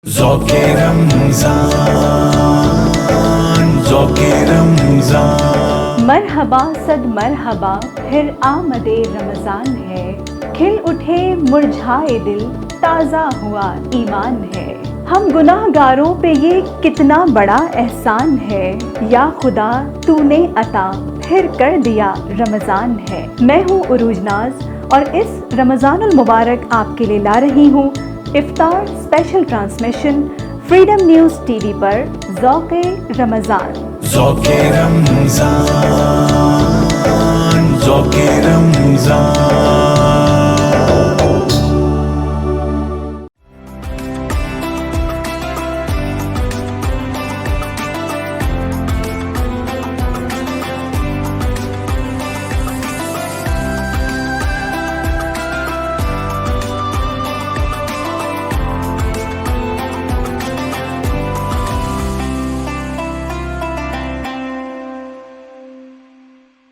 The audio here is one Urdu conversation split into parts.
ذوق رمضان ذوق رمضان مرحبا صد مرحبا پھر آمد رمضان ہے، کھل اٹھے مرجھائے دل تازہ ہوا ایمان ہے۔ ہم گناہ گاروں پہ یہ کتنا بڑا احسان ہے، یا خدا تو نے عطا پھر کر دیا رمضان ہے۔ میں ہوں عروج ناز اور اس رمضان المبارک آپ کے لیے لا رہی ہوں افطار special transmission freedom news T V پر ذوق رمضان۔ ذوق رمضان ذوق رمضان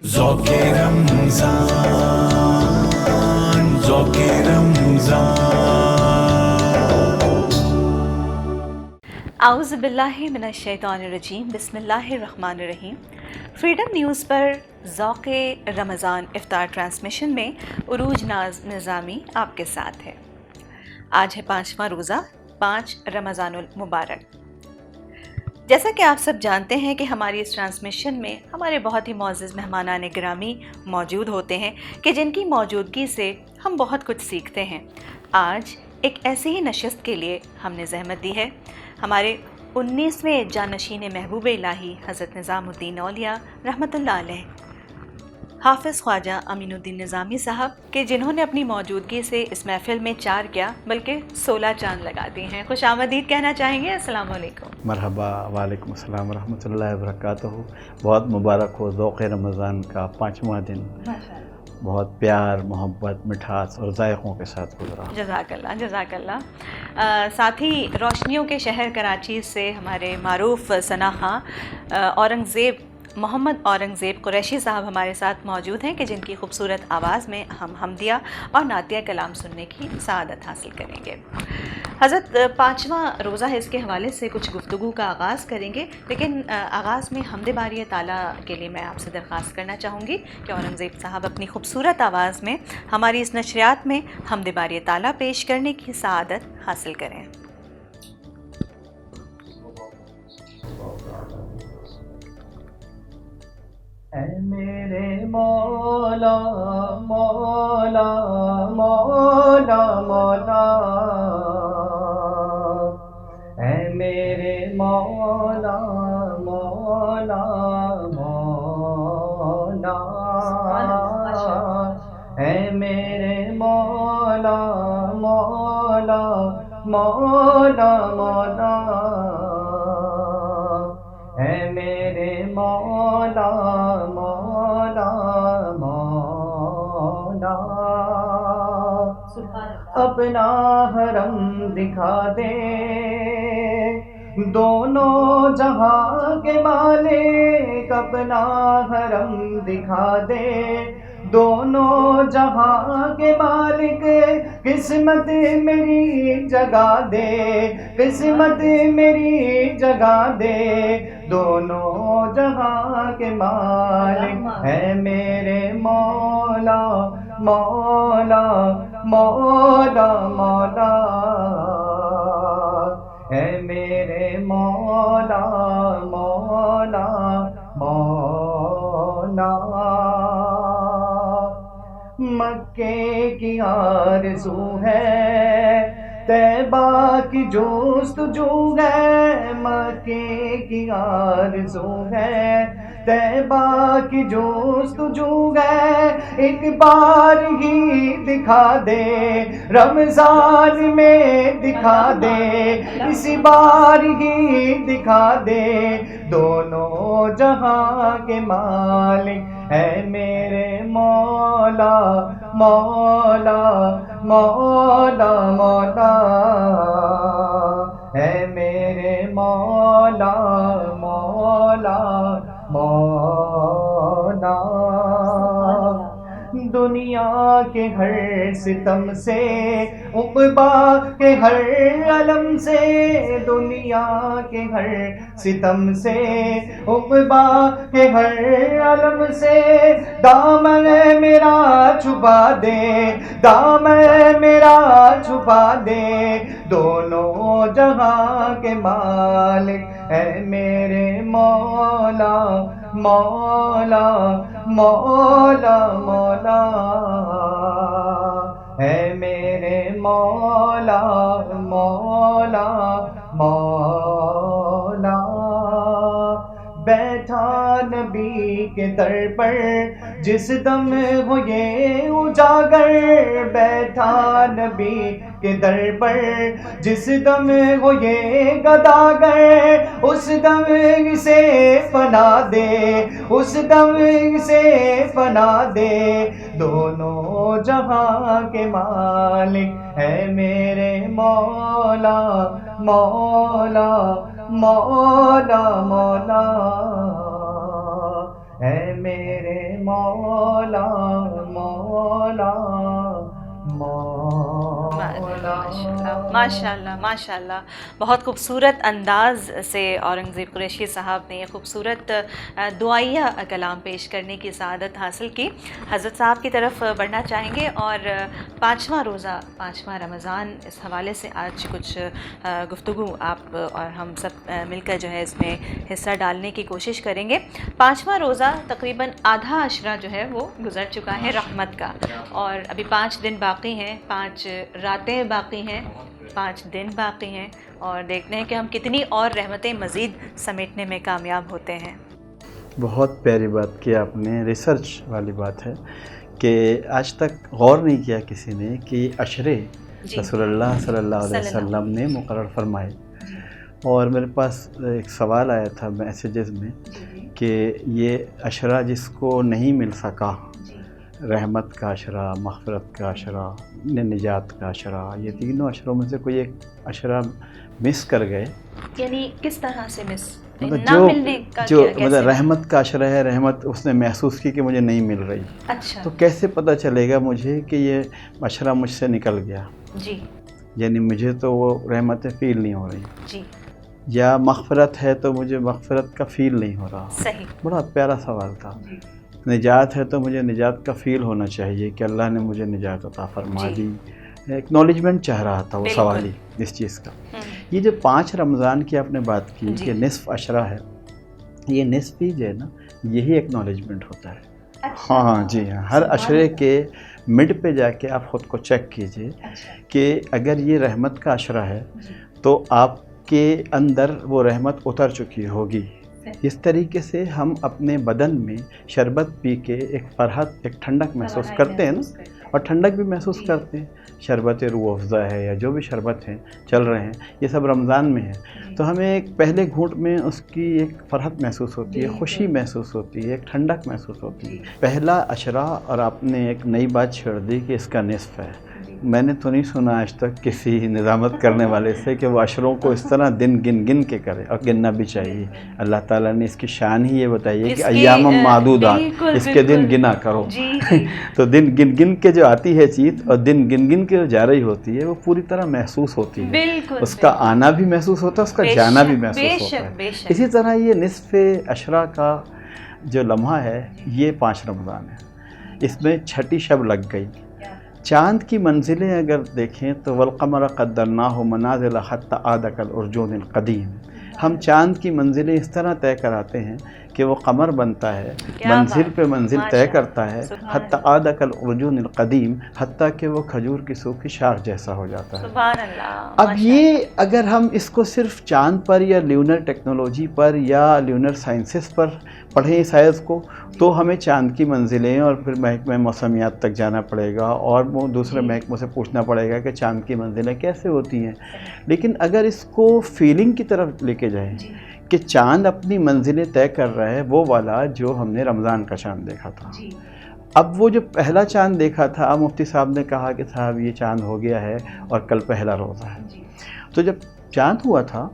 ذوق رمضان ذوق رمضان۔ اعوذ باللہ من الشیطان الرجیم، بسم اللہ الرحمن الرحیم۔ فریڈم نیوز پر ذوق رمضان افطار ٹرانسمیشن میں عروج ناز نظامی آپ کے ساتھ ہے۔ آج ہے 5واں روزہ، 5 رمضان المبارک۔ جیسا کہ آپ سب جانتے ہیں کہ ہماری اس ٹرانسمیشن میں ہمارے بہت ہی معزز مہمانان گرامی موجود ہوتے ہیں کہ جن کی موجودگی سے ہم بہت کچھ سیکھتے ہیں۔ آج ایک ایسی ہی نشست کے لیے ہم نے زحمت دی ہے۔ ہمارے 19ویں جانشین محبوب الہی حضرت نظام الدین اولیاء رحمۃ اللہ علیہ حافظ خواجہ امین الدین نظامی صاحب کہ جنہوں نے اپنی موجودگی سے اس محفل میں 4 کیا بلکہ 16 چاند لگا دی ہیں۔ خوش آمدید کہنا چاہیں گے۔ السلام علیکم۔ مرحبا، وعلیکم السلام ورحمۃ اللہ وبرکاتہ۔ بہت مبارک ہو ذوق رمضان کا 5واں دن، بہت پیار، محبت، مٹھاس اور ذائقوں کے ساتھ گزرا۔ جزاک اللہ، جزاک اللہ۔ ساتھ ہی روشنیوں کے شہر کراچی سے ہمارے معروف ثنا خاں اورنگزیب محمد اورنگزیب قریشی صاحب ہمارے ساتھ موجود ہیں کہ جن کی خوبصورت آواز میں ہم حمدیہ اور نعتیہ کلام سننے کی سعادت حاصل کریں گے۔ حضرت 5واں روزہ ہے، اس کے حوالے سے کچھ گفتگو کا آغاز کریں گے، لیکن آغاز میں حمد باری تعالیٰ کے لیے میں آپ سے درخواست کرنا چاہوں گی کہ اورنگزیب صاحب اپنی خوبصورت آواز میں ہماری اس نشریات میں حمد باری تعالیٰ پیش کرنے کی سعادت حاصل کریں۔ اے میرے مولا مولا مولا مولا، اے میرے مولا مولا مولا، اے میرے مولا مولا مولا مولا، اے میرے مولا مولا مولا، اپنا حرم دکھا دے دونوں جہاں کے مالک، اپنا حرم دکھا دے دونوں جہاں کے مالک، قسمت میری جگا دے قسمت میری جگا دے، دونوں جہاں کے مالک، اے میرے مولا مولا مولا مولا، اے میرے مولا مولا مولا، مکے کی آرزو ہے، طیبہ کی جستجو ہے، مکے کی آرزو ہے، طیبہ کی جستجو ہے، ایک بار ہی دکھا دے رمضان میں دکھا دے، اس بار ہی دکھا دے، دونوں جہاں کے مالک، اے میرے مولا مولا مولا مولا، اے میرے مولا مولا مولا، دنیا کے ہر ستم سے، عقبا کے ہر علم سے، دنیا کے ہر ستم سے، عقبا کے ہر علم سے، دامن میرا چھپا دے، دامن میرا چھپا دے، دونوں جہاں کے مالک اے میرے مولا، مولا مولا مولا، اے میرے مولا مولا مولا۔ بیٹھا نبی کے در پر جس دم ہو یہ اجاگر، بیٹھا نبی کے در پر جس دم ہو یہ گداگر، اس دم سے فنا دے، اس دم سے فنا دے، دونوں جہاں کے مالک ہے میرے مولا، مولا مولا مولا، اے میرے مولا مولا مولا۔ ماشاء اللہ ماشاء اللہ، بہت خوبصورت انداز سے اورنگزیب قریشی صاحب نے یہ خوبصورت دعائیہ کلام پیش کرنے کی سعادت حاصل کی۔ حضرت صاحب کی طرف بڑھنا چاہیں گے اور پانچواں روزہ، پانچواں رمضان، اس حوالے سے آج کچھ گفتگو آپ اور ہم سب مل کر جو ہے اس میں حصہ ڈالنے کی کوشش کریں گے۔ پانچواں روزہ تقریباً آدھا عشرہ جو ہے وہ گزر چکا ہے رحمت کا، اور ابھی 5 دن باقی ہیں، 5 راتیں باقی ہیں، 5 دن باقی ہیں، اور دیکھتے ہیں کہ ہم کتنی اور رحمتیں مزید سمیٹنے میں کامیاب ہوتے ہیں۔ بہت پیاری بات کی آپ نے، ریسرچ والی بات ہے کہ آج تک غور نہیں کیا کسی نے کہ عشرے رسول اللہ صلی اللہ علیہ وسلم نے مقرر فرمائے۔ اور میرے پاس ایک سوال آیا تھا میسیجز میں کہ یہ عشرہ جس کو نہیں مل سکا، رحمت کا عشرہ، مغفرت کا عشرہ، نجات کا عشرہ، یہ تینوں عشروں میں سے کوئی ایک عشرہ مس کر گئے، یعنی کس طرح سے مس جو مطلب رحمت کا عشرہ ہے، رحمت اس نے محسوس کی کہ مجھے نہیں مل رہی، اچھا تو کیسے پتہ چلے گا مجھے کہ یہ عشرہ مجھ سے نکل گیا؟ جی، یعنی مجھے تو وہ رحمتیں فیل نہیں ہو رہی، جی، یا مغفرت ہے تو مجھے مغفرت کا فیل نہیں ہو رہا۔ صحیح، بڑا پیارا سوال تھا۔ نجات ہے تو مجھے نجات کا فیل ہونا چاہیے کہ اللہ نے مجھے نجات عطا فرما دی، ایکنالجمنٹ چاہ رہا تھا وہ سوالی اس چیز کا۔ یہ جو 5 رمضان کی آپ نے بات کی کہ نصف عشرہ ہے، یہ نصف ہی جو ہے نا، یہی ایکنالجمنٹ ہوتا ہے۔ ہاں جی ہاں، ہر عشرے کے مڈ پہ جا کے آپ خود کو چیک کیجئے کہ اگر یہ رحمت کا عشرہ ہے تو آپ کے اندر وہ رحمت اتر چکی ہوگی۔ اس طریقے سے ہم اپنے بدن میں شربت پی کے ایک فرحت، ایک ٹھنڈک محسوس کرتے ہیں نا، اور ٹھنڈک بھی محسوس کرتے ہیں۔ شربت روح افزا ہے یا جو بھی شربت ہیں چل رہے ہیں، یہ سب رمضان میں ہے، تو ہمیں ایک پہلے گھونٹ میں اس کی ایک فرحت محسوس ہوتی ہے، خوشی محسوس ہوتی ہے، ایک ٹھنڈک محسوس ہوتی ہے۔ پہلا عشرہ، اور آپ نے ایک نئی بات چھیڑ دی کہ اس کا نصف ہے۔ میں نے تو نہیں سنا آج تک کسی نظامت کرنے والے سے کہ وہ عشروں کو اس طرح دن گن گن کے کرے، اور گننا بھی چاہیے۔ اللہ تعالیٰ نے اس کی شان ہی یہ بتائی ہے کہ ایام معدودات، اس کے دن گنا کرو۔ تو دن گن گن کے جو آتی ہے چیز، اور دن گن گن کے جو جا رہی ہوتی ہے، وہ پوری طرح محسوس ہوتی ہے، اس کا آنا بھی محسوس ہوتا ہے، اس کا جانا بھی محسوس ہوتا ہے۔ اسی طرح یہ نصف عشرہ کا جو لمحہ ہے، یہ 5 رمضان ہے، اس میں چھٹی شب لگ گئی۔ چاند کی منزلیں اگر دیکھیں تو والقمر قدرناہ منازل حتی عاد کالعرجون القدیم، ہم چاند کی منزلیں اس طرح طے کراتے ہیں کہ وہ قمر بنتا ہے، منزل پہ منزل طے کرتا ہے، حتی عاد کالعرجون القدیم، حتیٰ کہ وہ کھجور کی سوکھی شاخ جیسا ہو جاتا ہے۔ سبحان اللہ۔ اب یہ اگر ہم اس کو صرف چاند پر یا لیونر ٹیکنالوجی پر یا لیونر سائنسز پر پڑھیں اس آیت کو، تو ہمیں چاند کی منزلیں اور پھر محکمہ موسمیات تک جانا پڑے گا، اور وہ دوسرے محکموں سے پوچھنا پڑے گا کہ چاند کی منزلیں کیسے ہوتی ہیں۔ لیکن اگر اس کو فیلنگ کی طرف لے کے جائیں کہ چاند اپنی منزلیں طے کر رہا ہے، وہ والا جو ہم نے رمضان کا چاند دیکھا تھا، اب وہ جو پہلا چاند دیکھا تھا، مفتی صاحب نے کہا کہ صاحب یہ چاند ہو گیا ہے اور کل پہلا روزہ ہے، تو جب چاند ہوا تھا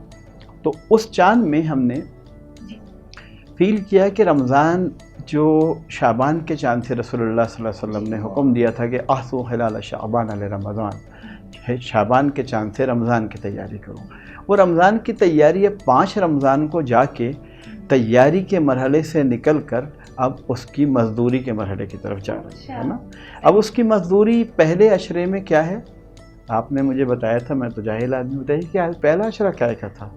تو اس چاند میں ہم نے فیل کیا کہ رمضان جو شعبان کے چاند سے رسول اللہ صلی اللہ علیہ وسلم نے حکم دیا تھا کہ احسو ہلال شعبان علی رمضان، شعبان کے چاند سے رمضان کی تیاری کرو، وہ رمضان کی تیاری اب 5 رمضان کو جا کے تیاری کے مرحلے سے نکل کر اب اس کی مزدوری کے مرحلے کی طرف جا رہی ہے نا۔ اب اس کی مزدوری پہلے عشرے میں کیا ہے؟ آپ نے مجھے بتایا تھا، میں تو جاہل آدمی، بتائیے کہ پہلا عشرہ کیا کا تھا؟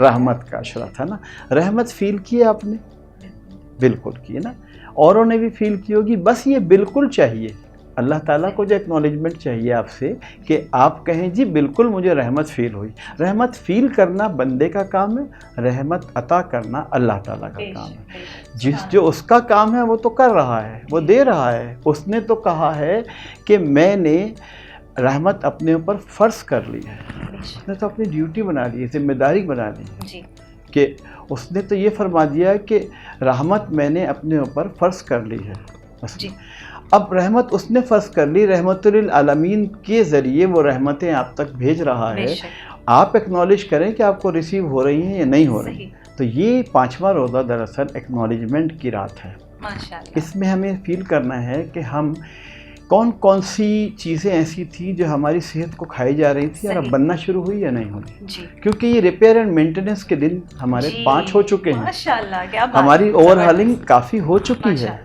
رحمت کا عشرہ تھا نا۔ رحمت فیل کی آپ نے؟ بالکل کی نا، اوروں نے بھی فیل کی ہوگی۔ بس یہ بالکل چاہیے، اللہ تعالیٰ کو جو ایکنالجمنٹ چاہیے آپ سے کہ آپ کہیں جی بالکل مجھے رحمت فیل ہوئی۔ رحمت فیل کرنا بندے کا کام ہے، رحمت عطا کرنا اللہ تعالیٰ کا کام ہے۔ جو اس کا کام ہے وہ تو کر رہا ہے، وہ دے رہا ہے۔ اس نے تو کہا ہے کہ میں نے رحمت اپنے اوپر فرض کر لی ہے، اس نے تو اپنی ڈیوٹی بنا لی ہے، ذمہ داری بنا لی ہے کہ اس نے تو یہ فرما دیا کہ رحمت میں نے اپنے اوپر فرض کر لی ہے۔ بس اب رحمت اس نے فرض کر لی، رحمت للعالمین کے ذریعے وہ رحمتیں آپ تک بھیج رہا ہے۔ آپ ایکنالج کریں کہ آپ کو ریسیو ہو رہی ہیں یا نہیں ہو رہی۔ تو یہ 5واں روزہ دراصل ایکنالجمنٹ کی رات ہے۔ اس میں ہمیں فیل کرنا ہے کہ ہم کون سی چیزیں ایسی تھیں جو ہماری صحت کو کھائی جا رہی تھی اور اب بننا شروع ہوئی یا نہیں ہوئی، کیونکہ یہ ریپیئر اینڈ مینٹیننس کے دن ہمارے 5 ہو چکے ہیں، ہماری اوور ہالنگ کافی ہو چکی ہے،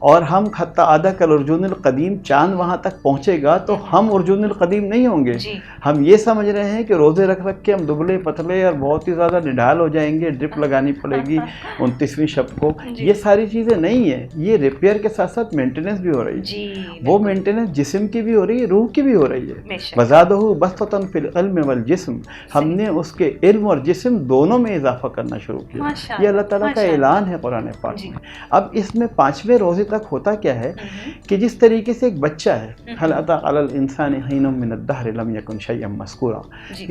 اور ہم حتیٰ آدھا کل ارجون القدیم چاند وہاں تک پہنچے گا تو ہم ارجون القدیم نہیں ہوں گے۔ ہم یہ سمجھ رہے ہیں کہ روزے رکھ کے ہم دبلے پتلے اور بہت ہی زیادہ نڈھال ہو جائیں گے، ڈرپ لگانی پڑے گی 29ویں شب کو۔ یہ ساری چیزیں نہیں ہیں، یہ ریپیئر کے ساتھ ساتھ مینٹیننس بھی ہو رہی ہے۔ وہ مینٹیننس جسم کی بھی ہو رہی ہے، روح کی بھی ہو رہی ہے۔ وزادہ بسطۃ فی العلم والجسم، ہم نے اس کے علم اور جسم دونوں میں اضافہ کرنا شروع کیا۔ یہ اللہ تعالیٰ کا اعلان ہے قرآن پاک میں۔ اب اس میں 5ویں روزے تک ہوتا کیا ہے کہ جس طریقے سے ایک بچہ ہے، هل اتى على الانسان حين من الدهر لم يكن شيئا مذكورا،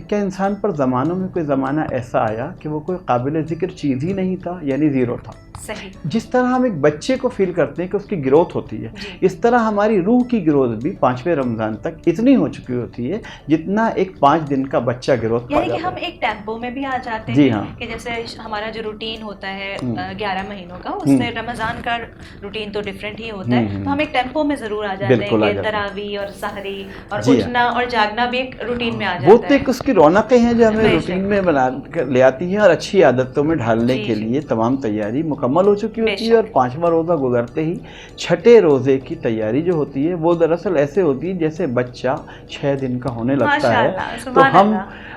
کیا انسان پر زمانوں میں کوئی زمانہ ایسا آیا کہ وہ کوئی قابل ذکر چیز ہی نہیں تھا، یعنی زیرو تھا۔ جس طرح ہم ایک بچے کو فیل کرتے ہیں کہ اس کی گروتھ ہوتی ہے، اس طرح ہماری روح کی گروتھ بھی 5ویں رمضان تک اتنی ہو چکی ہوتی ہے جتنا ایک 5 دن کا بچہ گروتھ پا جاتا ہے۔ یعنی کہ ہم ایک ٹیمپو میں بھی آ جاتے ہیں کہ جیسے ہمارا جو روٹین ہوتا ہے 11 مہینوں کا، اس میں رمضان کا روٹین تو ڈفرینٹ ہی ہوتا ہے، تو ہم ایک ٹیمپو میں ضرور آ جاتے ہیں کہ تراویح اور سحری اور اٹھنا اور جاگنا بھی ایک روٹین میں آ جاتا ہے۔ وہ تو ایک اس کی رونقیں ہیں جو ہمیں روٹین میں بنا لے آتی ہیں اور اچھی عادتوں میں ڈھالنے کے لیے تمام تیاری مکمل ہو چکی ہوتی ہے۔ اور 5واں روزہ گزرتے ہی 6ٹھے روزے کی تیاری جو ہوتی ہے وہ دراصل ایسے ہوتی ہے جیسے بچہ 6 دن کا ہونے لگتا ہے، تو ہم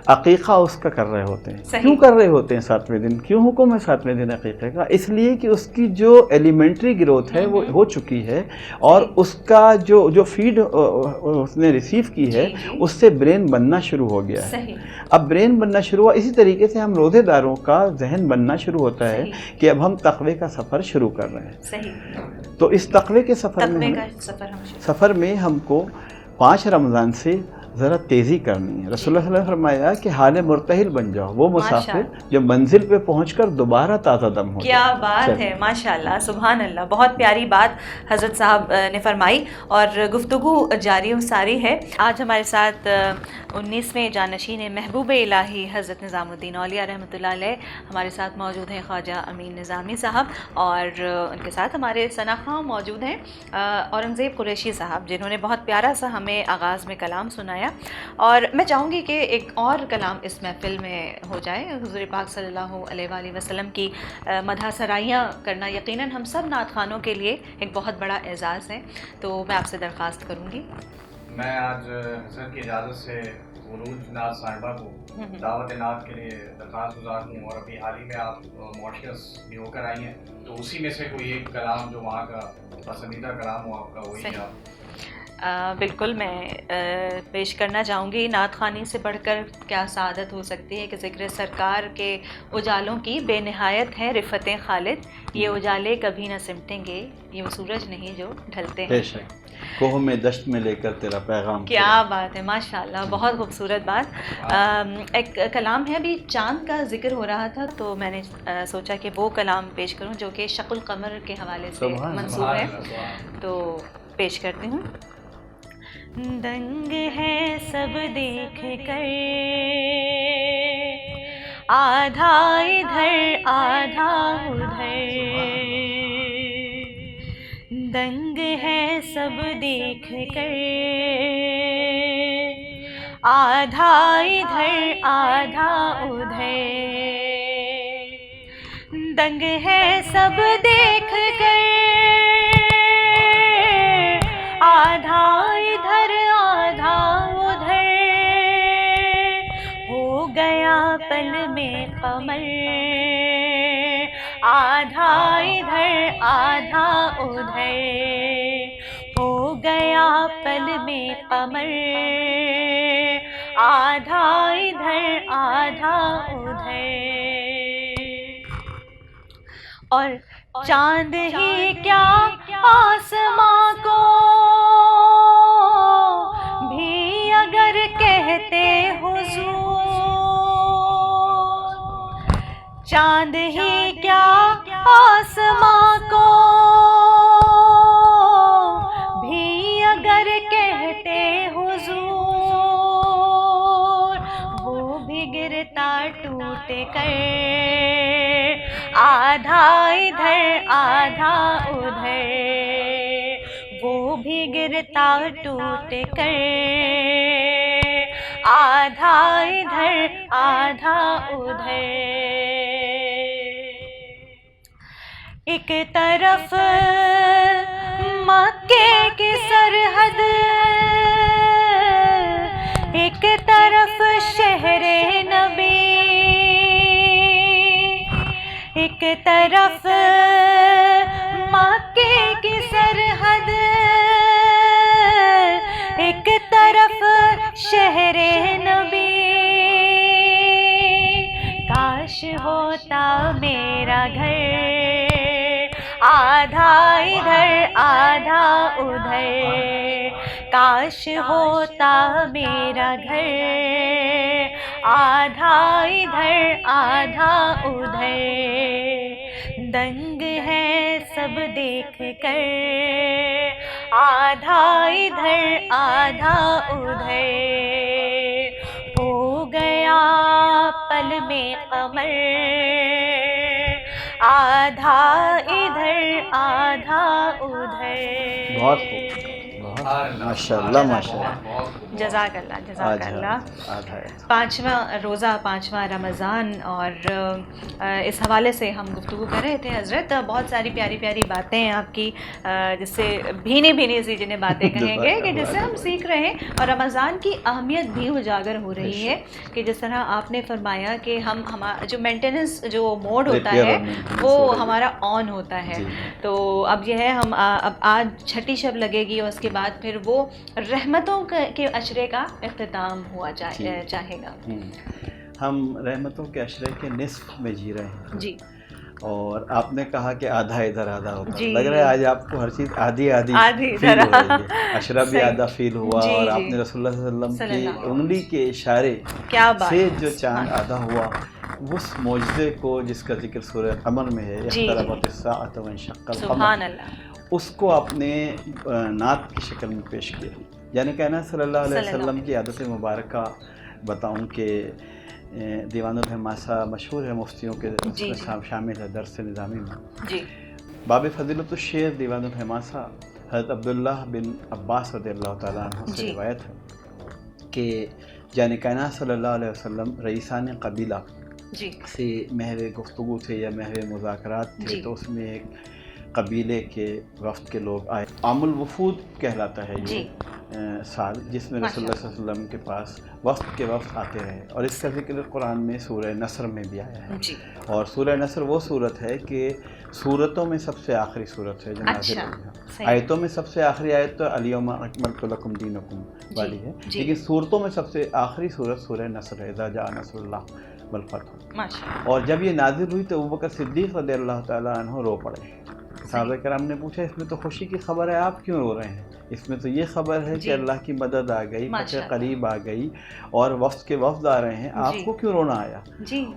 عقیقہ اس کا کر رہے ہوتے ہیں۔ کیوں کر رہے ہوتے ہیں 7ویں دن؟ کیوں حکم ہے 7ویں دن عقیقے کا؟ اس لیے کہ اس کی جو ایلیمنٹری گروتھ ہے وہ ہو چکی ہے، اور اس کا جو فیڈ اس نے ریسیو کی ہے اس سے برین بننا شروع ہو گیا ہے۔ اب برین بننا شروع ہوا، اسی طریقے سے ہم روزے داروں کا ذہن بننا شروع ہوتا ہے کہ اب ہم تقوی کا سفر شروع کر رہے ہیں۔ تو اس تقوی کے سفر میں ہم کو 5 رمضان سے ذرا تیزی کرنی ہے۔ رسول اللہ صلی اللہ علیہ وسلم نے فرمایا کہ حال مرتحل بن جاؤ، وہ مسافر جو منزل پہ پہنچ کر دوبارہ تازہ دم ہو۔ کیا بات ہے، ماشاءاللہ، سبحان اللہ، بہت پیاری بات حضرت صاحب نے فرمائی، اور گفتگو جاری و ساری ہے۔ آج ہمارے ساتھ 19ویں جانشین محبوب الہی حضرت نظام الدین اولیاء رحمۃ اللہ علیہ ہمارے ساتھ موجود ہیں، خواجہ امین نظامی صاحب، اور ان کے ساتھ ہمارے ثنا خواں موجود ہیں اورنگزیب قریشی صاحب، جنہوں نے بہت پیارا سا ہمیں آغاز میں کلام سنایا، اور میں چاہوں گی کہ ایک اور کلام اس محفل میں ہو جائے۔ حضور پاک صلی اللہ علیہ وآلہ وسلم کی مدح سرائیاں کرنا یقیناً ہم سب نعت خوانوں کے لیے ایک بہت بڑا اعزاز ہے، تو میں آپ سے درخواست کروں گی۔ میں آج حضرت کی اجازت سے عروج ناز صاحبہ کو دعوت نعت کے لیے درخواست گزار ہوں، اور ابھی حال ہی میں آپ ماریشس بھی ہو کر آئی ہیں، تو اسی میں سے کوئی ایک کلام جو وہاں کا پسندیدہ کلام ہو آپ کا، وہی آپ۔ بالکل، میں پیش کرنا چاہوں گی۔ نعت خوانی سے بڑھ کر کیا سعادت ہو سکتی ہے کہ ذکر سرکار کے اجالوں کی بے نہایت ہے رفتیں خالد، یہ اجالے کبھی نہ سمٹیں گے، یہ وہ سورج نہیں جو ڈھلتے ہیں۔ کوہ میں دشت میں لے کر تیرا پیغام۔ کیا بات ہے، ماشاءاللہ، بہت خوبصورت بات۔ ایک کلام ہے، ابھی چاند کا ذکر ہو رہا تھا تو میں نے سوچا کہ وہ کلام پیش کروں جو کہ شق القمر کے حوالے سے منسوب ہے، تو پیش کرتی ہوں۔ دنگ ہے سب دیکھ کر، آدھا ادھر آدھا ادھر، دنگ ہے سب دیکھ کر، آدھا ادھر آدھا ادھر، دنگ ہے سب دیکھ کر، آدھا ادھر آدھا ادھر، ہو گیا پل میں قمر، آدھا ادھر آدھا ادھر، ہو گیا پل میں قمر، آدھا ادھر آدھا ادھر۔ اور چاند ہی کیا آسماں کو بھی اگر کہتے حضور، چاند ہی کیا آسماں کو بھی اگر کہتے حضور، وہ بھی گرتا ٹوٹ کر، آدھا ادھر آدھا ادھر، وہ بھی گرتا ٹوٹ کر، آدھا ادھر آدھا ادھر۔ ایک طرف مکے کی سرحد، ایک طرف شہر نبی، ایک طرف مکے کی سرحد، ایک طرف شہر نبی، کاش ہوتا میرا گھر، آدھا ادھر آدھا ادھر، کاش ہوتا میرا گھر، آدھا ادھر آدھا ادھر، دنگ ہے سب دیکھ کر، آدھا ادھر آدھا ادھر، ہو گیا پل میں قمر، آدھا ادھر آدھا ادھر۔ بہت خوب، بہت ماشاء اللہ ماشاء اللہ، جزاک اللہ جزاک اللہ۔ آدھا ہے۔ پانچواں روزہ، پانچواں رمضان، اور اس حوالے سے ہم گفتگو کر رہے تھے حضرت، بہت ساری پیاری پیاری باتیں آپ کی، جس سے بھینی بھینی سی جنہیں باتیں کہیں گے کہ جس سے ہم سیکھ رہے ہیں، اور رمضان کی اہمیت بھی اجاگر ہو رہی ہے کہ جس طرح آپ نے فرمایا کہ ہمارا جو مینٹیننس جو موڈ ہوتا ہے وہ ہمارا آن ہوتا ہے، تو اب یہ ہے ہم اب آج چھٹی شب لگے گی، اور اس کے بعد پھر وہ رحمتوں کے عشرے کا اختتام ہوا چاہے گا۔ ہم رحمتوں کے عشرے کے نصف میں جی رہے ہیں جی، اور آپ نے کہا کہ آدھا ادھر آدھا ہوتا جی، لگ رہا ہے آج آپ کو ہر چیز آدھی فیل ہو رہی ہے، عشرہ بھی آدھا فیل ہوا، جی، اور آپ جی، نے رسول اللہ صلی اللہ علیہ وسلم کی انگلی کے اشارے کیا بات سے جو چاند آدھا ہوا، اس معجزے کو جس کا ذکر سورہ قمر میں ہے، اقتربت الساعۃ وانشق القمر، سبحان اللہ، اس کو آپ نے نعت کی شکل میں پیش کیا، یعنی کہنا صلی اللہ علیہ وسلم کی عادت مبارکہ بتاؤں کہ دیوان الحماسہ مشہور ہے مفتیوں کے شامل ہے درس نظامی میں، جی، باب فضیلت الشعر دیوان الحماسہ، حضرت عبداللہ بن عباس رضی اللہ تعالیٰ عنہ سے روایت ہے کہ جان کائنات صلی اللہ علیہ وسلم رئیسان قبیلہ جی سے محو گفتگو تھے یا محو مذاکرات تھے، تو اس میں ایک قبیلے کے وفد کے لوگ آئے، عام الوفود کہلاتا ہے یہ سال، جس میں رسول اللہ صلی اللہ علیہ وسلم کے پاس وفد کے وفد آتے رہے، اور اس کا ذکر قرآن میں سورہ نصر میں بھی آیا ہے، اور سورہ نصر وہ صورت ہے کہ صورتوں میں سب سے آخری صورت ہے جو نازل ہوئی ہے، آیتوں میں سب سے آخری آیت تو الیوم اکملت لکم دینکم والی ہے، لیکن صورتوں میں سب سے آخری صورت سورہ نصر ہے، اذا جاء نصر اللہ والفتح، اور جب یہ نازل ہوئی تو ابوبکر صدیق رضی اللہ تعالیٰ عنہ رو پڑے، صحابہ کرام نے پوچھا اس میں تو خوشی کی خبر ہے، آپ کیوں رو رہے ہیں؟ اس میں تو یہ خبر ہے کہ اللہ کی مدد آ گئی، فتح قریب آ گئی، اور وفد کے وفد آ رہے ہیں، آپ کو کیوں رونا آیا؟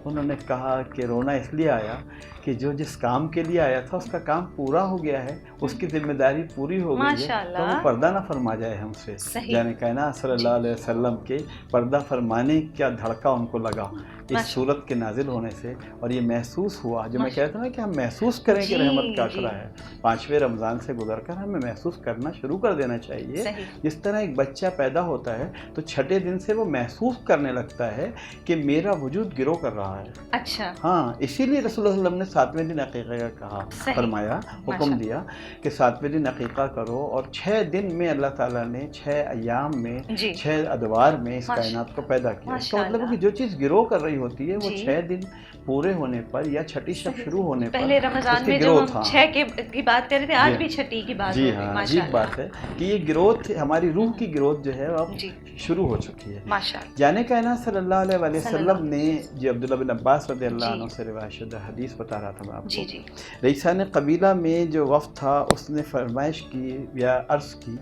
انہوں نے کہا کہ رونا اس لیے آیا کہ جو جس کام کے لیے آیا تھا اس کا کام پورا ہو گیا ہے، اس کی ذمہ داری پوری ہو گئی ہے، تو وہ پردہ نہ فرما جائے ہم سے، یعنی کائنات صلی اللہ علیہ وسلم کے پردہ فرمانے کا دھڑکا ان کو لگا اس صورت کے نازل ہونے سے، اور یہ محسوس ہوا جو میں کہتا ہوں نا کہ ہم محسوس کریں کہ رحمت کا عشرہ ہے، 5ویں رمضان سے گزر کر ہمیں محسوس کرنا شروع کر دینا چاہیے۔ جس طرح ایک بچہ پیدا ہوتا ہے تو 6 دن سے وہ محسوس کرنے لگتا ہے کہ میرا وجود گرو کر رہا ہے۔ اچھا، ہاں، اسی لیے رسول اللہ صلی اللہ علیہ وسلم نے 7ویں دن عقیقہ کا کہا، فرمایا، حکم دیا کہ 7ویں دن عقیقہ کرو، اور 6 دن میں اللہ تعالیٰ نے 6 ایام میں 6 ادوار میں اس کائنات کو پیدا کیا۔ اس کا مطلب ہے کہ جو چیز گرو کر رہی ہوتی ہے وہ 6 دن پورے ہونے پر یا چھٹی شب شروع ہونے پر، پہلے رمضان میں جو ہم 6 کی بات کر رہے تھے، آج بھی چھٹی کی بات ہو رہی ہے۔ جی ہاں، عجیب بات ہے کہ یہ گروتھ، ہماری روح کی گروتھ جو ہے اب شروع ہو چکی ہے۔ جانے کائنات صلی اللہ علیہ وآلہ وسلم نے جو عبداللہ بن عباس رضی اللہ عنہ سے روایت شدہ حدیث بتا رہا تھا میں آپ کو، رئیسان قبیلہ میں جو وفد تھا اس نے فرمائش کی یا عرض کی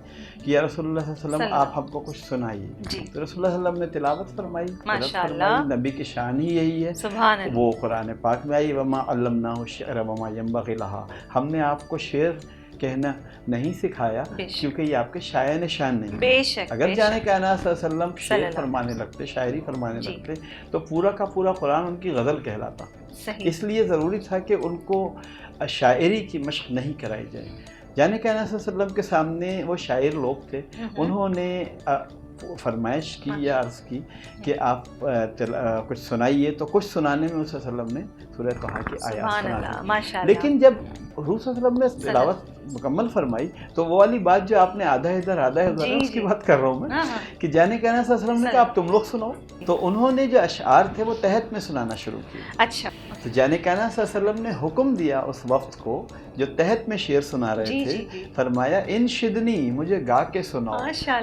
کہ یا رسول اللہ صلی اللہ علیہ وسلم آپ ہم کو کچھ سنائیے۔ تو رسول اللہ صلی اللہ علیہ وسلم نے تلاوت فرمائی، نبی کی شان ہی یہی ہے، وہ قرآن پاک میں آئی، وما علمناہ الشعر وما ينبغي لها، ہم نے آپ کو شعر کہنا نہیں سکھایا کیونکہ یہ آپ کے شاعر شان نہیں۔ بے شک، اگر جانے کائنات صلی اللہ علیہ وسلم شعر فرمانے لگتے، شاعری فرمانے لگتے تو پورا کا پورا قرآن ان کی غزل کہلاتا۔ اس لیے ضروری تھا کہ ان کو شاعری کی مشق نہیں کرائی جائے۔ جانے کائنات صلی اللہ علیہ وسلم کے سامنے وہ شاعر لوگ تھے، انہوں نے فرمائش کی یا عرض کی کہ آپ کچھ سنائیے، تو کچھ سنانے میں صلی اللہ علیہ وسلم نے سورہ طٰہٰ کی آیات سنا دی۔ لیکن جب حضور صلی اللہ علیہ وسلم نے تلاوت مکمل فرمائی تو وہ والی بات جو آپ نے آدھا ادھر آدھا ادھر، اس کی بات کر رہا ہوں میں، کہ جانے کائنات صلی اللہ علیہ وسلم نے کہا اب تم لوگ سناؤ، تو انہوں نے جو اشعار تھے وہ تحت میں سنانا شروع کیے۔ اچھا، تو جانے کائنات صلی اللہ علیہ وسلم نے حکم دیا اس وقت کو جو تحت میں شعر سنا رہے تھے، فرمایا انشدنی، مجھے گا کے سناؤ۔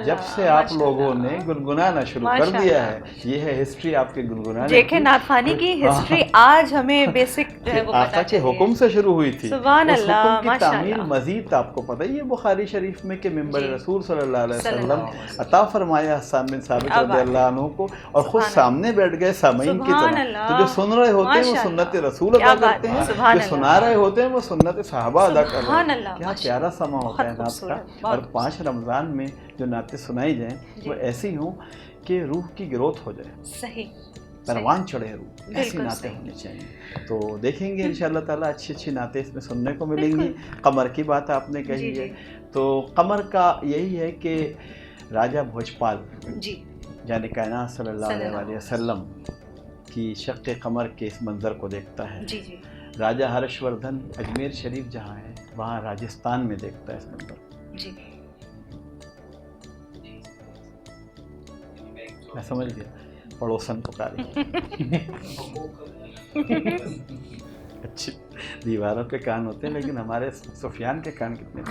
جب سے آپ لوگوں نے گنگنانا شروع کر دیا ہے، یہ ہے ہسٹری آپ کے گنگنانے کی۔ دیکھیں نعت خوانی کی ہسٹری آج ہمیں بیسک جو ہے وہ آقا کے حکم سے شروع ہوئی تھی۔ سبحان اللہ، اس حکم کی تعمیل مزید آپ کو پتہ ہی ہے بخاری شریف میں کہ ممبر رسول صلی اللہ علیہ وسلم عطا فرمایا حسان بن ثابت رضی اللہ عنہ کو، اور خود سامنے بیٹھ گئے سامعین کی طرح، تو جو سن رہے ہوتے ہیں وہ سنت رسول ادا کرتے ہیں، جو سنا رہے ہوتے ہیں وہ سنت صحابہ ادا کر رہے ہیں۔ کیا پیارا سما ہوتا ہے نعت کا، اور 5 رمضان میں جو نعتیں سنائی جائیں وہ ایسی ہوں کہ روح کی گروتھ ہو جائے، صحیح پروان چڑھے روح، ایسی نعتیں ہونی چاہیے۔ تو دیکھیں گے انشاءاللہ تعالیٰ اچھی نعتیں اس میں سننے کو ملیں گی۔ قمر کی بات آپ نے کہی ہے، تو قمر کا یہی ہے کہ راجہ بھوجپال یعنی کائنات صلی اللہ علیہ وسلم کی شق قمر کے اس منظر کو دیکھتا ہے۔ راجہ ہرش وردھن اجمیر شریف جہاں ہے وہاں راجستھان میں دیکھتا ہے اس منظر۔ میں سمجھ گیا، پڑوسن پکاری۔ اچھی دیواروں کے کان ہوتے ہیں لیکن ہمارے سفیان کے کان کتنے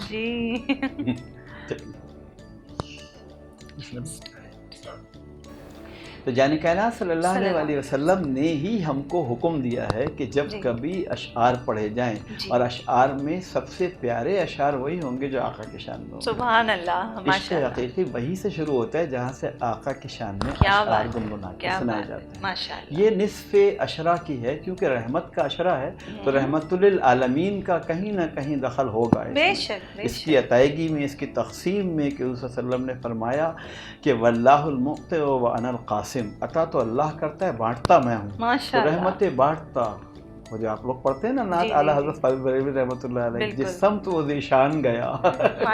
تو جانے کائنات صلی اللہ علیہ وسلم نے ہی ہم کو حکم دیا ہے کہ جب کبھی اشعار پڑھے جائیں، اور اشعار میں سب سے پیارے اشعار وہی ہوں گے جو آقا کی شان میں ہوں گے۔ سبحان اللہ، عشق حقیقی وہی سے شروع ہوتا ہے جہاں سے آقا کی شان میں اشعار گنگنا کے سنائے جاتے ہیں۔ یہ نصف عشرہ کی ہے کیونکہ رحمت کا عشرہ ہے، تو رحمت للعالمین کا کہیں نہ کہیں دخل ہوگا اس کی عطائیگی میں، اس کی تقسیم میں، کہ اس وسلم نے فرمایا کہ واللہ المعطی وانا القاسم، عطا تو اللہ کرتا ہے، بانٹتا میں ہوں، تو رحمتیں بانٹتا وہ جو آپ لوگ پڑھتے ہیں نا نعت اعلیٰ حضرت فاضل بریلوی رحمۃ اللہ علیہ، جس سمت وہ ذیشان گیا،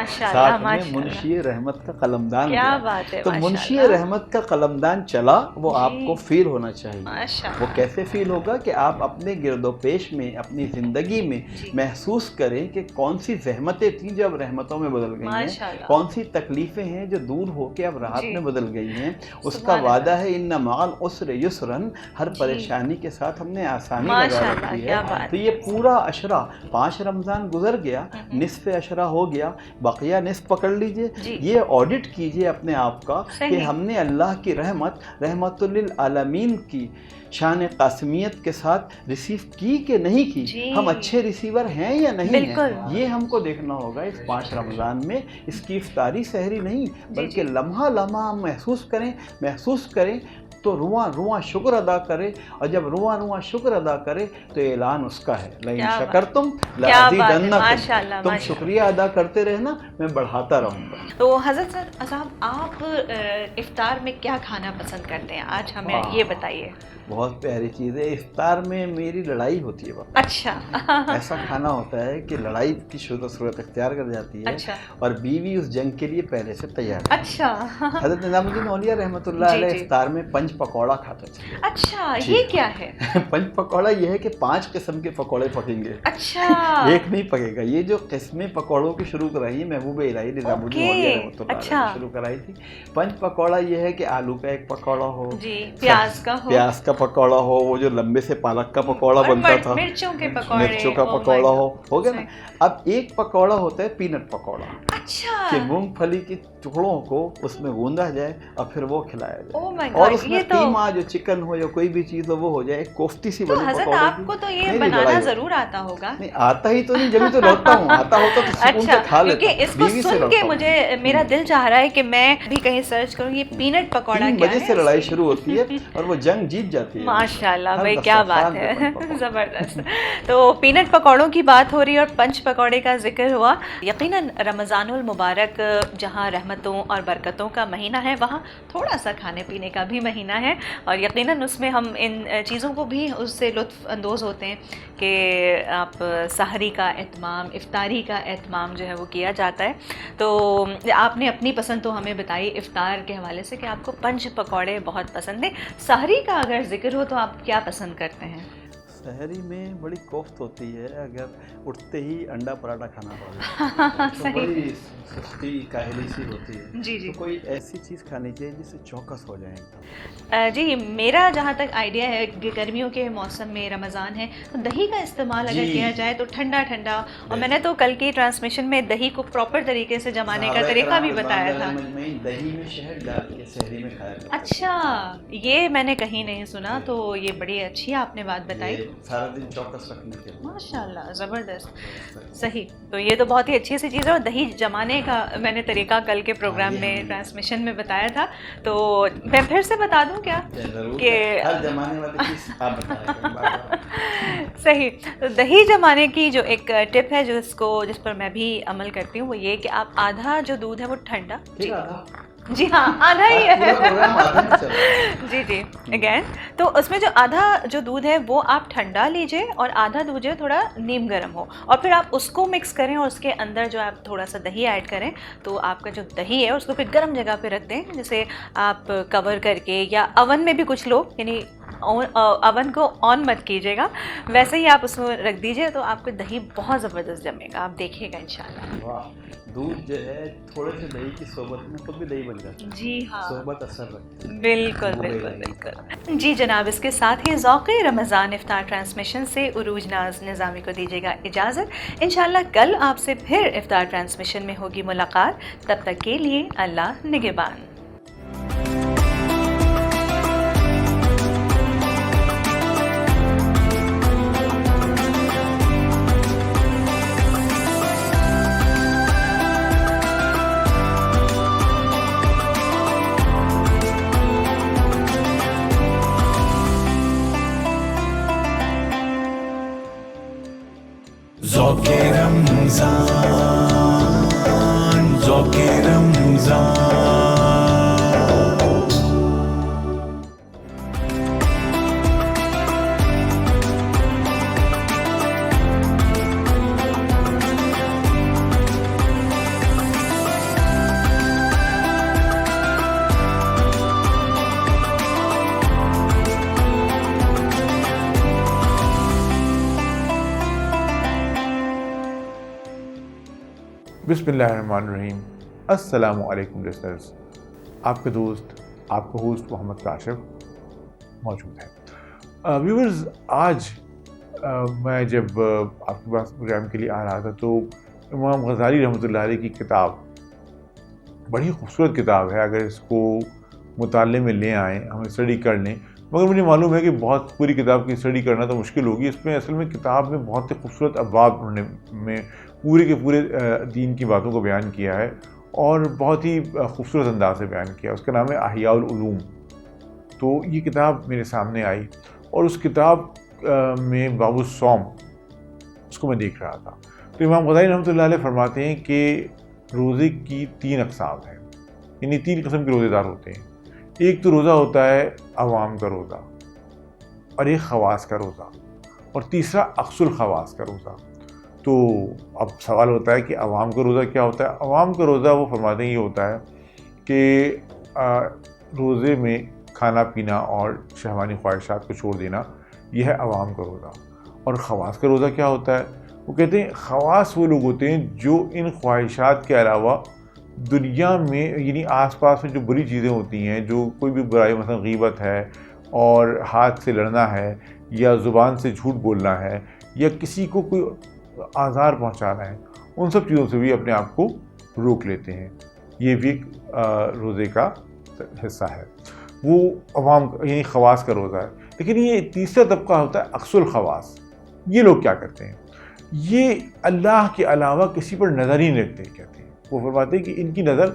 ساتھ میں منشی رحمت کا قلمدان گیا، تو منشی رحمت کا قلمدان چلا، وہ آپ کو فیل ہونا چاہیے۔ وہ کیسے فیل ہوگا کہ آپ اپنے گرد و پیش میں، اپنی زندگی میں محسوس کریں کہ کون سی زحمتیں تھیں جو اب رحمتوں میں بدل گئی ہیں، کون سی تکلیفیں ہیں جو دور ہو کے اب راحت میں بدل گئی ہیں۔ اس کا وعدہ ہے ان مع العسر یسرا، ہر پریشانی کے ساتھ ہم نے آسانی لگا رکھی ہے۔ تو یہ پورا عشرہ 5 رمضان گزر گیا، نصف عشرہ ہو گیا، بقیہ نصف پکڑ لیجئے۔ یہ آڈٹ کیجئے اپنے آپ کا کہ ہم نے اللہ کی رحمت للعالمین کی شان قاسمیت کے ساتھ ریسیو کی کہ نہیں کی، ہم اچھے ریسیور ہیں یا نہیں ہیں، یہ ہم کو دیکھنا ہوگا اس 5 رمضان میں۔ اس کی افطاری سحری نہیں بلکہ لمحہ لمحہ ہم محسوس کریں تو تو رواں رواں شکر ادا کرے، اور جب رواں رواں شکر ادا کرے تو اعلان اس کا ہے، لئن شکرتم لازیدنکم، تم شکریہ ادا کرتے رہنا میں بڑھاتا رہوں گا۔ تو حضرت صاحب آپ افطار میں کیا کھانا پسند کرتے ہیں؟ آج ہمیں یہ بتائیے۔ بہت پیاری چیز ہے، افطار میں میری لڑائی ہوتی ہے بابا۔ اچھا ایسا کھانا ہوتا ہے کہ لڑائی کی صورت اختیار کر جاتی ہے، اچھا، اور بیوی اس جنگ کے لیے پہلے سے تیار ہے۔ اچھا، حضرت نظام الدین اولیاء رحمۃ اللہ علیہ افطار میں پنج پکوڑا کھاتے تھے۔ اچھا، یہ کیا ہے؟ پنج پکوڑا یہ ہے کہ 5 قسم کے پکوڑے پکیں گے، اچھا، ایک نہیں پکے گا۔ یہ جو قسمیں پکوڑوں کی شروع کرائی ہیں محبوب الہی نظام الدین اولیاء رحمۃ اللہ علیہ نے شروع کرائی تھی۔ پنج پکوڑا یہ ہے کہ آلو کا ایک پکوڑا ہو، جی، پیاز کا پکوڑا ہو، وہ جو لمبے سے پالک کا پکوڑا بنتا تھا، مرچوں کا پکوڑا ہو گیا نا۔ اب ایک پکوڑا ہوتا ہے پینٹ پکوڑا، اچھا، کہ مونگ پھلی کے ٹکڑوں کو اس میں گوندا جائے اور پھر وہ کھلایا جائے، اور اس میں قیمہ جو چکن ہو یا کوئی بھی چیز ہو وہ ہو جائے، کوفتی سی بنی حضرت پکوڑے۔ آپ کو تو یہ بنانا ضرور آتا ہوگا؟ نہیں آتا ہی تو نہیں، جبھی تو لوٹتا ہوں، آتا ہوتا تو سکون سے کھا لیتا۔ کیونکہ اس کو سن کے مجھے میرا دل چاہ رہا ہے کہ میں بھی کہیں سرچ کروں یہ پینٹ پکوڑا کیا ہے۔ 3 بجے سے لڑائی شروع ہوتی ہے اور وہ جنگ جیت جاتی ہے۔ ماشاءاللہ بھائی، کیا بات ہے، زبردست۔ تو پینٹ پکوڑوں کی بات ہو رہی ہے اور پنج پکوڑے کا ذکر ہوا۔ یقیناً رمضان المبارک جہاں رحمتوں اور برکتوں کا مہینہ ہے، وہاں تھوڑا سا کھانے پینے کا بھی مہینہ ہے، اور یقیناً اس میں ہم ان چیزوں کو بھی اس سے لطف اندوز ہوتے ہیں کہ آپ سحری کا اہتمام، افطاری کا اہتمام جو ہے وہ کیا جاتا ہے۔ تو آپ نے اپنی پسند تو ہمیں بتائی افطار کے حوالے سے کہ آپ کو پنج پکوڑے بہت پسند ہیں۔ سحری کا اگر ذکر ہو تو آپ کیا پسند کرتے ہیں؟ سحری میں بڑی کوفت ہوتی ہے، اگر اٹھتے ہی انڈا پراٹھا کھانا پڑے تو بڑی سستی کاہلی سی ہوتی ہے۔ جی جی، تو کوئی ایسی چیز کھانی چاہیے جس سے چوکس ہو جائیں۔ جی میرا جہاں تک آئیڈیا ہے کہ گرمیوں کے موسم میں رمضان ہے تو دہی کا استعمال اگر کیا جائے تو ٹھنڈا ٹھنڈا، اور میں نے تو کل کی ٹرانسمیشن میں دہی کو پراپر طریقے سے جمانے کا طریقہ بھی بتایا تھا۔ دہی میں شہد ڈال کے سحری میں کھایا جاتا ہے۔ اچھا، یہ میں نے کہیں نہیں سنا، تو یہ بڑی اچھی آپ نے بات بتائی، سارا دن چوکس رکھنے کے لیے۔ ماشاء اللہ، زبردست، صحیح۔ تو یہ تو بہت ہی اچھی سی چیز ہے، اور دہی جمانے کا میں نے طریقہ کل کے پروگرام میں ٹرانسمیشن میں بتایا تھا، تو میں پھر سے بتا دوں کیا کہ ہر زمانے والی چیز آپ بتائیں۔ صحیح، تو دہی جمانے کی جو ایک ٹپ ہے جس پر میں بھی عمل کرتی ہوں، وہ یہ کہ آپ آدھا جو دودھ ہے وہ ٹھنڈا، جی ہاں آدھا ہی ہے، جی جی اگین، تو اس میں جو آدھا جو دودھ ہے وہ آپ ٹھنڈا لیجئے، اور آدھا دودھ جو تھوڑا نیم گرم ہو، اور پھر آپ اس کو مکس کریں، اور اس کے اندر جو آپ تھوڑا سا دہی ایڈ کریں، تو آپ کا جو دہی ہے اس کو پھر گرم جگہ پہ رکھ دیں، جیسے آپ کور کر کے، یا اوون میں بھی کچھ لوگ، یعنی اوون کو آن مت کیجیے گا، ویسے ہی آپ اس کو رکھ دیجیے، تو آپ کو دہی بہت زبردست جمے گا، آپ دیکھیے گا انشاءاللہ۔ واہ، دودھ جو ہے تھوڑے سے دہی کی صحبت میں خود بھی دہی بن جاتا ہے۔ جی ہاں، صحبت اثر رکھتی ہے۔ بالکل بالکل بالکل۔ جی جناب، اس کے ساتھ ہی ذوق رمضان افطار ٹرانسمیشن سے عروج ناز نظامی کو دیجیے گا اجازت۔ انشاءاللہ کل آپ سے پھر افطار ٹرانسمیشن میں ہوگی ملاقات، تب تک کے لیے اللہ نگہبان۔ ذوق رمضان، ذوق رمضان۔ بسم اللہ الرحمن الرحیم۔ السلام علیکم لسنرز، آپ کے دوست، آپ کا ہوسٹ محمد کاشف موجود ہے۔ ویورز، آج میں جب آپ کے پاس پروگرام کے لیے آ رہا تھا تو امام غزالی رحمۃ اللہ علیہ کی کتاب، بڑی خوبصورت کتاب ہے، اگر اس کو مطالعے میں لے آئیں، ہم اسٹڈی کر لیں، مگر مجھے معلوم ہے کہ بہت پوری کتاب کی اسٹڈی کرنا تو مشکل ہوگی۔ اس میں اصل میں کتاب میں بہت ہی خوبصورت ابواب انہوں نے پورے کے پورے دین کی باتوں کو بیان کیا ہے، اور بہت ہی خوبصورت انداز سے بیان کیا۔ اس کا نام ہے احیاء العلوم۔ تو یہ کتاب میرے سامنے آئی اور اس کتاب میں باب الصوم اس کو میں دیکھ رہا تھا. تو امام غزالی رحمۃ اللہ علیہ فرماتے ہیں کہ روزے کی 3 اقسام ہیں، یعنی 3 قسم کے روزے دار ہوتے ہیں. ایک تو روزہ ہوتا ہے عوام کا روزہ، اور ایک خواص کا روزہ، اور تیسرا اقصى الخواص کا روزہ. تو اب سوال ہوتا ہے کہ عوام کا روزہ کیا ہوتا ہے؟ عوام کا روزہ وہ فرماتے ہیں یہ ہوتا ہے کہ روزے میں کھانا پینا اور شہوانی خواہشات کو چھوڑ دینا، یہ ہے عوام کا روزہ. اور خواص کا روزہ کیا ہوتا ہے؟ وہ کہتے ہیں خواص وہ لوگ ہوتے ہیں جو ان خواہشات کے علاوہ دنیا میں، یعنی آس پاس میں جو بری چیزیں ہوتی ہیں، جو کوئی بھی برائی، مثلا غیبت ہے اور ہاتھ سے لڑنا ہے، یا زبان سے جھوٹ بولنا ہے، یا کسی کو کوئی آزار پہنچانا ہے، ان سب چیزوں سے بھی اپنے آپ کو روک لیتے ہیں. یہ بھی ایک روزے کا حصہ ہے، وہ عوام یعنی خواص کا روزہ ہے. لیکن یہ تیسرا طبقہ ہوتا ہے اقصى الخواص. یہ لوگ کیا کرتے ہیں؟ یہ اللہ کے علاوہ کسی پر نظر ہی نہیں رکھتے. کہتے ہیں وہ فرماتے ہیں کہ ان کی نظر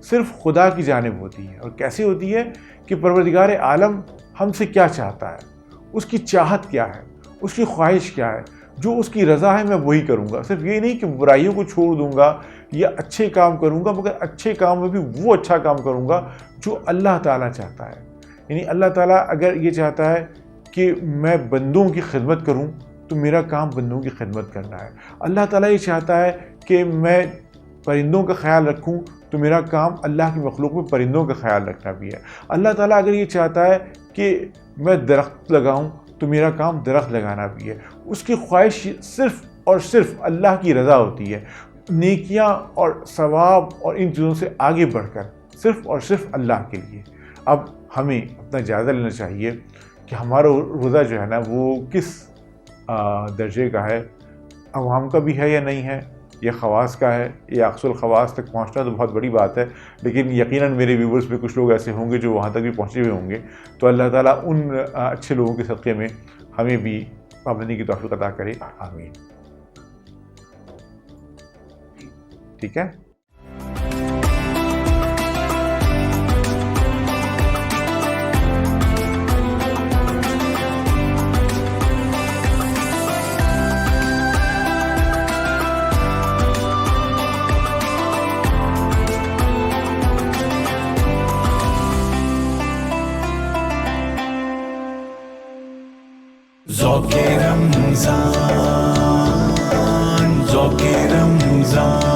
صرف خدا کی جانب ہوتی ہے. اور کیسی ہوتی ہے کہ پروردگار عالم ہم سے کیا چاہتا ہے، اس کی چاہت کیا ہے، اس کی خواہش کیا ہے، جو اس کی رضا ہے میں وہی کروں گا. صرف یہ نہیں کہ برائیوں کو چھوڑ دوں گا یا اچھے کام کروں گا، مگر اچھے کام میں بھی وہ اچھا کام کروں گا جو اللہ تعالیٰ چاہتا ہے. یعنی اللہ تعالیٰ اگر یہ چاہتا ہے کہ میں بندوں کی خدمت کروں تو میرا کام بندوں کی خدمت کرنا ہے. اللہ تعالیٰ یہ چاہتا ہے کہ میں پرندوں کا خیال رکھوں تو میرا کام اللہ کی مخلوق میں پرندوں کا خیال رکھنا بھی ہے. اللہ تعالیٰ اگر یہ چاہتا ہے کہ میں درخت لگاؤں تو میرا کام درخت لگانا بھی ہے. اس کی خواہش صرف اور صرف اللہ کی رضا ہوتی ہے. نیکیاں اور ثواب اور ان چیزوں سے آگے بڑھ کر صرف اور صرف اللہ کے لیے. اب ہمیں اپنا جائزہ لینا چاہیے کہ ہمارا روزہ جو ہے نا وہ کس درجے کا ہے، عوام کا بھی ہے یا نہیں ہے، یہ خواص کا ہے. یہ اقصى الخواص تک پہنچنا تو بہت بڑی بات ہے، لیکن یقیناً میرے ویورز میں کچھ لوگ ایسے ہوں گے جو وہاں تک بھی پہنچے ہوئے ہوں گے. تو اللہ تعالیٰ ان اچھے لوگوں کے صدقے میں ہمیں بھی پابندی کی توفیق عطا کرے. آمین. ٹھیک ہے. ذوق رمضان، ذوق رمضان.